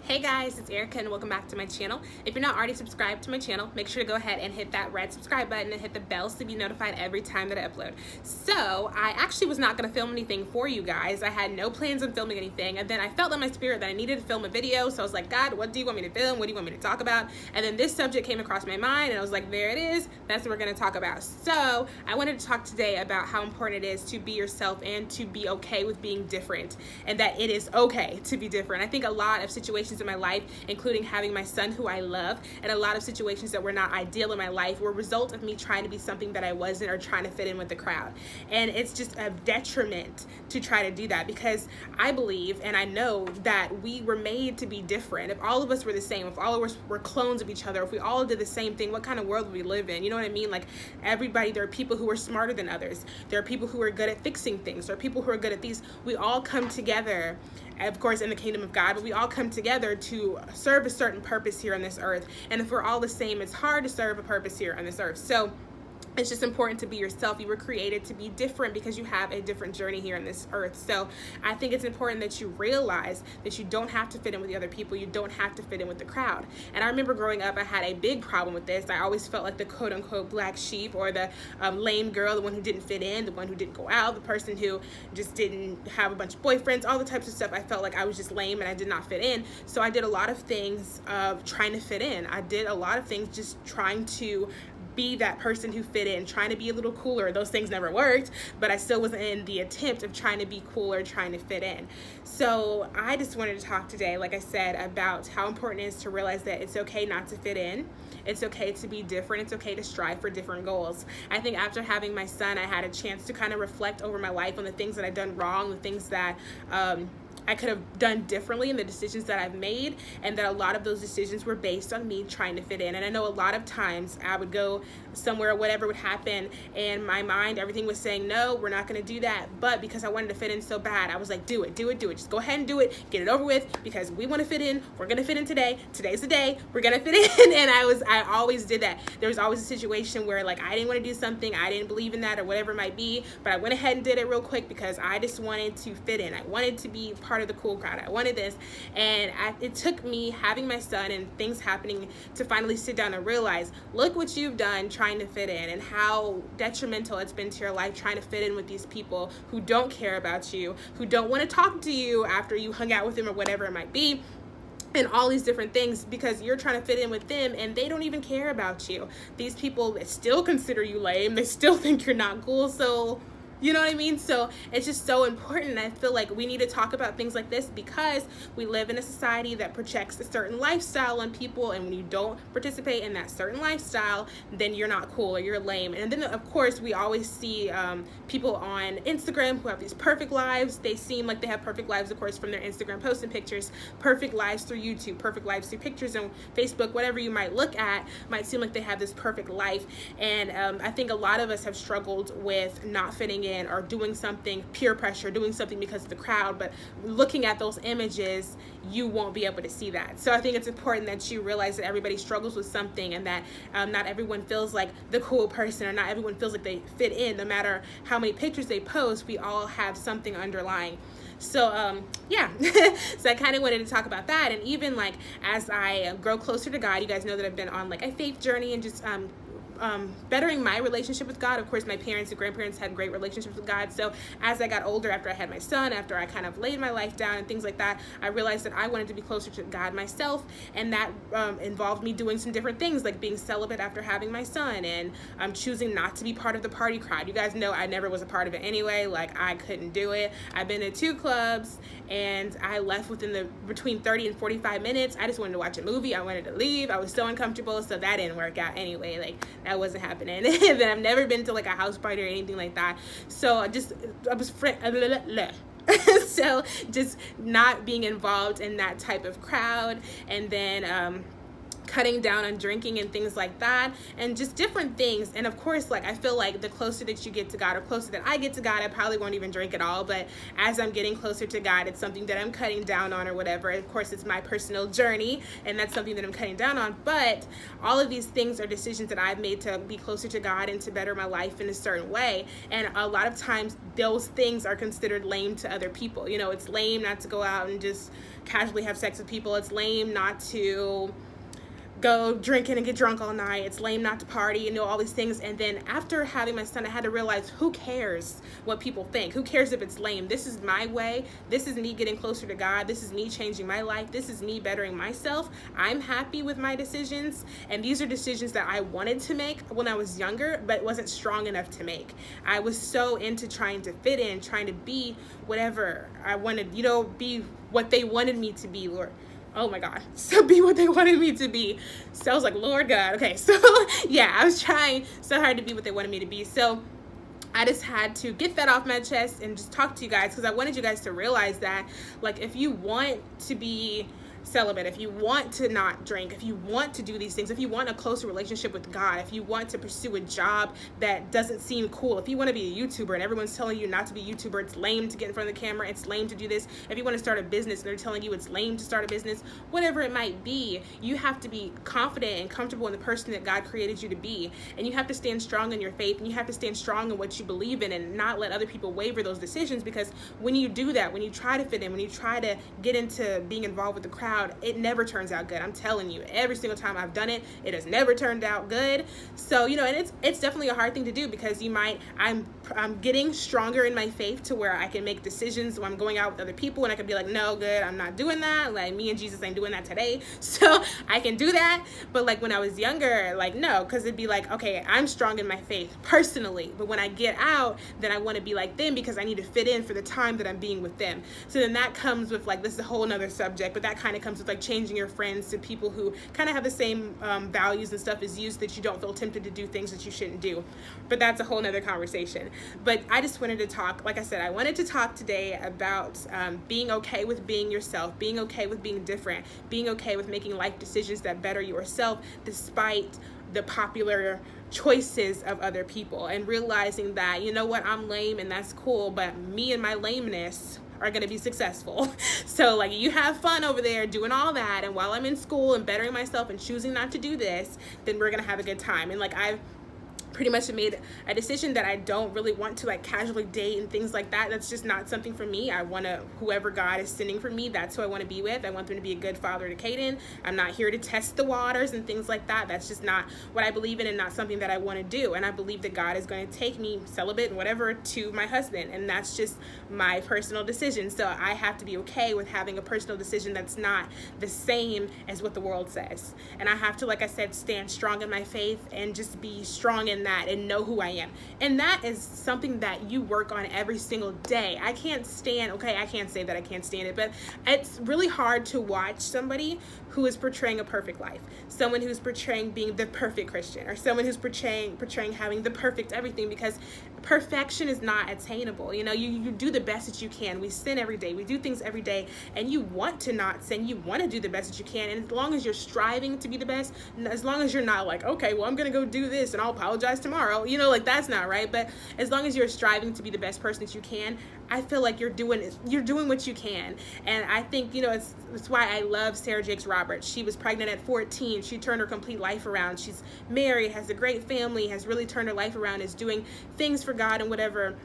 Hey guys, it's Erica and welcome back to my channel. If you're not already subscribed to my channel, make sure to go ahead and hit that red subscribe button and hit the bell to be notified every time that I upload. So I actually was not going to film anything for you guys. I had no plans on filming anything, and then I felt in my spirit that I needed to film a video. So I was like, God, what do you want me to film? What do you want me to talk about? And then this subject came across my mind and I was like, there it is. That's what we're going to talk about. So I wanted to talk today about how important it is to be yourself and to be okay with being different, and that it is okay to be different. I think a lot of situations in my life, including having my son who I love, and a lot of situations that were not ideal in my life, were a result of me trying to be something that I wasn't or trying to fit in with the crowd. And it's just a detriment to try to do that, because I believe and I know that we were made to be different. If all of us were the same, if all of us were clones of each other, if we all did the same thing, what kind of world would we live in? You know what I mean? Like, everybody, there are people who are smarter than others. There are people who are good at fixing things. There are people who are good at these. We all come together, of course, in the kingdom of God, but we all come together to serve a certain purpose here on this earth. And if we're all the same, it's hard to serve a purpose here on this earth. So it's just important to be yourself. You were created to be different because you have a different journey here on this earth. So I think it's important that you realize that you don't have to fit in with the other people. You don't have to fit in with the crowd. And I remember growing up, I had a big problem with this. I always felt like the quote unquote black sheep, or the lame girl, the one who didn't fit in, the one who didn't go out, the person who just didn't have a bunch of boyfriends, all the types of stuff. I felt like I was just lame and I did not fit in. So I did a lot of things trying to fit in. I did a lot of things just trying to be that person who fit in, trying to be a little cooler. Those things never worked, but I still was in the attempt of trying to be cooler, trying to fit in. So I just wanted to talk today, like I said, about how important it is to realize that it's okay not to fit in. It's okay to be different. It's okay to strive for different goals. I think after having my son, I had a chance to kind of reflect over my life on the things that I'd done wrong, the things that I could have done differently in the decisions that I've made, and that a lot of those decisions were based on me trying to fit in. And I know a lot of times I would go somewhere, whatever would happen, and my mind, everything was saying, no, we're not going to do that. But because I wanted to fit in so bad, I was like, do it, do it, do it. Just go ahead and do it. Get it over with, because we want to fit in. We're going to fit in today. Today's the day. We're going to fit in. And I always did that. There was always a situation where, like, I didn't want to do something. I didn't believe in that or whatever it might be, but I went ahead and did it real quick because I just wanted to fit in. I wanted to be part of the cool crowd. I wanted this. And it took me having my son and things happening to finally sit down and realize, look what you've done trying to fit in, and how detrimental it's been to your life trying to fit in with these people who don't care about you, who don't want to talk to you after you hung out with them or whatever it might be, and all these different things, because you're trying to fit in with them and they don't even care about you. These people, they still consider you lame. They still think you're not cool. So you know what I mean? So it's just so important. I feel like we need to talk about things like this because we live in a society that projects a certain lifestyle on people, and when you don't participate in that certain lifestyle, then you're not cool or you're lame. And then of course we always see people on Instagram who have these perfect lives. They seem like they have perfect lives, of course, from their Instagram posts and pictures, perfect lives through YouTube, perfect lives through pictures on Facebook, whatever you might look at, might seem like they have this perfect life. And I think a lot of us have struggled with not fitting in, or doing something, peer pressure, doing something because of the crowd. But looking at those images, you won't be able to see that. So I think it's important that you realize that everybody struggles with something, and that not everyone feels like the cool person, or not everyone feels like they fit in. No matter how many pictures they post, we all have something underlying. So yeah, so I kind of wanted to talk about that. And even like as I grow closer to God, you guys know that I've been on like a faith journey and just bettering my relationship with God. Of course, my parents and grandparents had great relationships with God. So as I got older, after I had my son, after I kind of laid my life down and things like that, I realized that I wanted to be closer to God myself. And that involved me doing some different things, like being celibate after having my son, and choosing not to be part of the party crowd. You guys know I never was a part of it anyway. Like, I couldn't do it. I've been to 2 clubs and I left within between 30 and 45 minutes. I just wanted to watch a movie. I wanted to leave. I was so uncomfortable. So that didn't work out anyway. Like, that wasn't happening. And then I've never been to like a house party or anything like that. So so just not being involved in that type of crowd. And then cutting down on drinking and things like that, and just different things. And of course, like, I feel like the closer that you get to God, or closer that I get to God, I probably won't even drink at all, but as I'm getting closer to God, it's something that I'm cutting down on or whatever. Of course, it's my personal journey, and that's something that I'm cutting down on, but all of these things are decisions that I've made to be closer to God and to better my life in a certain way. And a lot of times those things are considered lame to other people. You know, it's lame not to go out and just casually have sex with people. It's lame not to go drinking and get drunk all night. It's lame not to party and do all these things. And then after having my son, I had to realize, who cares what people think? Who cares if it's lame? This is my way. This is me getting closer to God. This is me changing my life. This is me bettering myself. I'm happy with my decisions. And these are decisions that I wanted to make when I was younger, but wasn't strong enough to make. I was so into trying to fit in, trying to be whatever I wanted, you know, be what they wanted me to be, Lord. Oh my God. So be what they wanted me to be. So I was like, Lord God. Okay. So yeah, I was trying so hard to be what they wanted me to be. So I just had to get that off my chest and just talk to you guys, because I wanted you guys to realize that, like, if you want to be celibate, if you want to not drink, if you want to do these things, if you want a closer relationship with God, if you want to pursue a job that doesn't seem cool, if you want to be a YouTuber and everyone's telling you not to be a YouTuber, it's lame to get in front of the camera, it's lame to do this, if you want to start a business and they're telling you it's lame to start a business, whatever it might be, you have to be confident and comfortable in the person that God created you to be. And you have to stand strong in your faith, and you have to stand strong in what you believe in, and not let other people waver those decisions. Because when you do that, when you try to fit in, when you try to get into being involved with the crowd, it never turns out good. I'm telling you, every single time I've done it, it has never turned out good. So, you know, and it's definitely a hard thing to do, because I'm getting stronger in my faith to where I can make decisions when I'm going out with other people, and I can be like, no, good, I'm not doing that. Like, me and Jesus ain't doing that today. So I can do that. But like when I was younger, like, no, because it'd be like, okay, I'm strong in my faith personally, but when I get out, then I want to be like them, because I need to fit in for the time that I'm being with them. So then that comes with, like, this is a whole nother subject, but that kind of comes with like changing your friends to people who kind of have the same values and stuff as you, so that you don't feel tempted to do things that you shouldn't do. But that's a whole nother conversation. But I just wanted to talk, like I said, I wanted to talk today about being okay with being yourself, being okay with being different, being okay with making life decisions that better yourself despite the popular choices of other people, and realizing that, you know what, I'm lame and that's cool, but me and my lameness are going to be successful. So like, you have fun over there doing all that, and while I'm in school and bettering myself and choosing not to do this, then we're going to have a good time. And like, I've pretty much made a decision that I don't really want to like casually date and things like that. That's just not something for me. I want to, whoever God is sending for me, that's who I want to be with. I want them to be a good father to Caden. I'm not here to test the waters and things like that. That's just not what I believe in, and not something that I want to do. And I believe that God is going to take me celibate and whatever to my husband, and that's just my personal decision. So I have to be okay with having a personal decision that's not the same as what the world says. And I have to, like I said, stand strong in my faith and just be strong in that and know who I am. And that is something that you work on every single day. I can't stand, okay, I can't say that I can't stand it, but it's really hard to watch somebody who is portraying a perfect life, someone who's portraying being the perfect Christian, or someone who's portraying having the perfect everything, because perfection is not attainable. You know, you do the best that you can. We sin every day. We do things every day, and you want to not sin. You want to do the best that you can. And as long as you're striving to be the best, as long as you're not like, okay, well, I'm going to go do this and I'll apologize tomorrow, you know, like, that's not right. But as long as you're striving to be the best person that you can, I feel like you're doing what you can. And I think, you know, it's why I love Sarah Jakes Roberts. She was pregnant at 14. She turned her complete life around. She's married, has a great family, has really turned her life around, is doing things for God and whatever.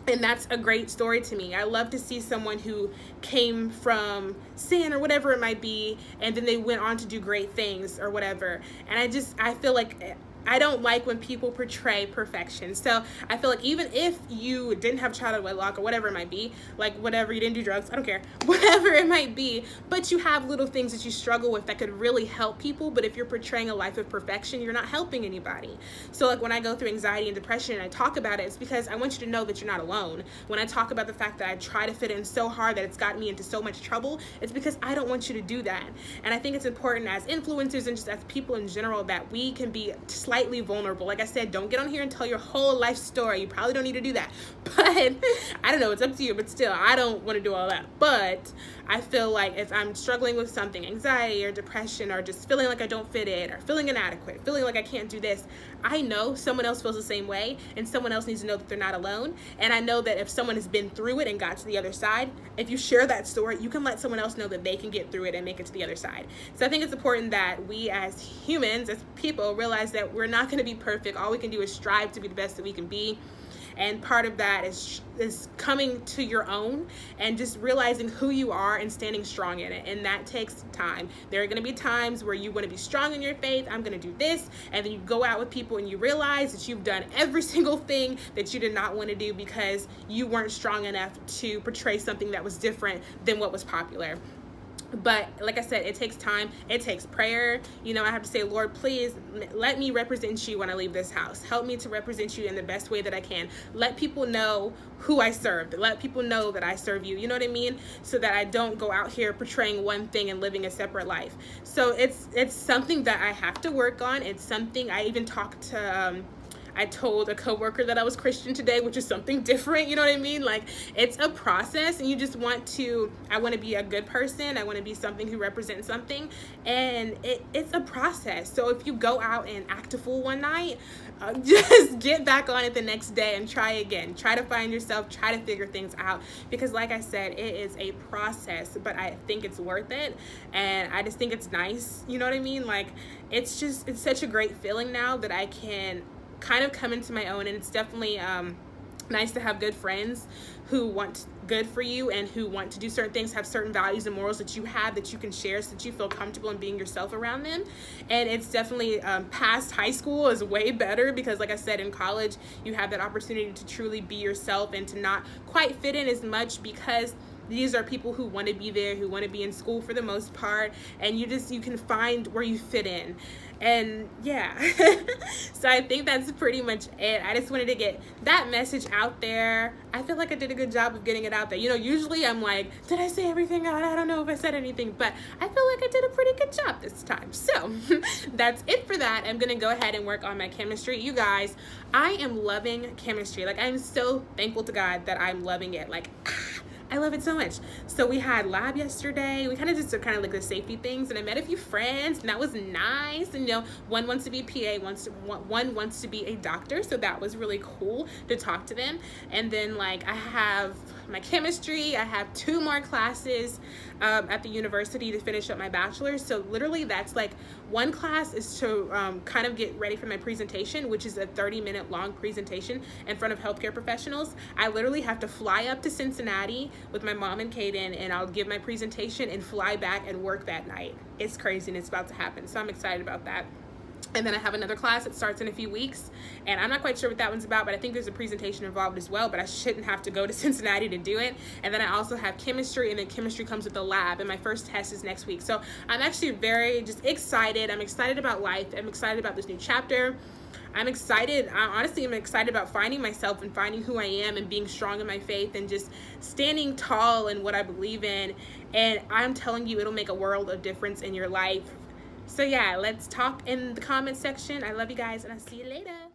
And that's a great story to me. I love to see someone who came from sin or whatever it might be, and then they went on to do great things or whatever. And I feel like I don't like when people portray perfection. So I feel like even if you didn't have childhood wedlock or whatever it might be, like whatever, you didn't do drugs, I don't care, whatever it might be, but you have little things that you struggle with that could really help people. But if you're portraying a life of perfection, you're not helping anybody. So like, when I go through anxiety and depression and I talk about it, it's because I want you to know that you're not alone. When I talk about the fact that I try to fit in so hard that it's gotten me into so much trouble, it's because I don't want you to do that. And I think it's important as influencers and just as people in general that we can be slightly vulnerable. Like I said, don't get on here and tell your whole life story. You probably don't need to do that. But I don't know, it's up to you, but still, I don't want to do all that. But I feel like if I'm struggling with something, anxiety or depression, or just feeling like I don't fit in, or feeling inadequate, feeling like I can't do this, I know someone else feels the same way, and someone else needs to know that they're not alone. And I know that if someone has been through it and got to the other side, if you share that story, you can let someone else know that they can get through it and make it to the other side. So I think it's important that we as humans, as people, realize that we're not going to be perfect. All we can do is strive to be the best that we can be. And part of that is coming to your own and just realizing who you are and standing strong in it. And that takes time. There are going to be times where you want to be strong in your faith. I'm going to do this. And then you go out with people and you realize that you've done every single thing that you did not want to do because you weren't strong enough to portray something that was different than what was popular. But like I said, it takes time. It takes prayer. You know, I have to say, Lord, please let me represent you when I leave this house. Help me to represent you in the best way that I can. Let people know who I serve. Let people know that I serve you. You know what I mean? So that I don't go out here portraying one thing and living a separate life. So it's something that I have to work on. It's something I even talked to I told a coworker that I was Christian today, which is something different, you know what I mean? Like, it's a process, and you just I want to be a good person. I want to be something who represents something, and it's a process. So if you go out and act a fool one night, just get back on it the next day and try again. Try to find yourself, try to figure things out, because like I said, it is a process, but I think it's worth it, and I just think it's nice, you know what I mean? Like, it's such a great feeling now that I can kind of come into my own, and it's definitely nice to have good friends who want good for you and who want to do certain things, have certain values and morals that you have that you can share so that you feel comfortable in being yourself around them. And it's definitely past high school is way better, because like I said, in college you have that opportunity to truly be yourself and to not quite fit in as much, because these are people who want to be there, who want to be in school for the most part, and you can find where you fit in. And yeah, so I think that's pretty much it. I just wanted to get that message out there. I feel like I did a good job of getting it out there. You know, usually I'm like, did I say everything out? I don't know if I said anything, but I feel like I did a pretty good job this time. So that's it for that. I'm going to go ahead and work on my chemistry. You guys, I am loving chemistry. Like, I'm so thankful to God that I'm loving it. Like, I love it so much. So we had lab yesterday. We kind of just did kind of like the safety things, and I met a few friends, and that was nice. And you know, one wants to be a PA, one wants to be a doctor, so that was really cool to talk to them. And then like I have my chemistry. I have 2 more classes at the university to finish up my bachelor. So literally that's like one class is to kind of get ready for my presentation, which is a 30-minute long presentation in front of healthcare professionals. I literally have to fly up to Cincinnati with my mom and Kaden, and I'll give my presentation and fly back and work that night. It's crazy, and it's about to happen. So I'm excited about that. And then I have another class that starts in a few weeks, and I'm not quite sure what that one's about, but I think there's a presentation involved as well, but I shouldn't have to go to Cincinnati to do it. And then I also have chemistry, and then chemistry comes with the lab, and my first test is next week. So I'm actually very just excited. I'm excited about life. I'm excited about this new chapter. I'm excited. Honestly, I'm excited about finding myself and finding who I am and being strong in my faith and just standing tall in what I believe in. And I'm telling you, it'll make a world of difference in your life. So yeah, let's talk in the comment section. I love you guys, and I'll see you later.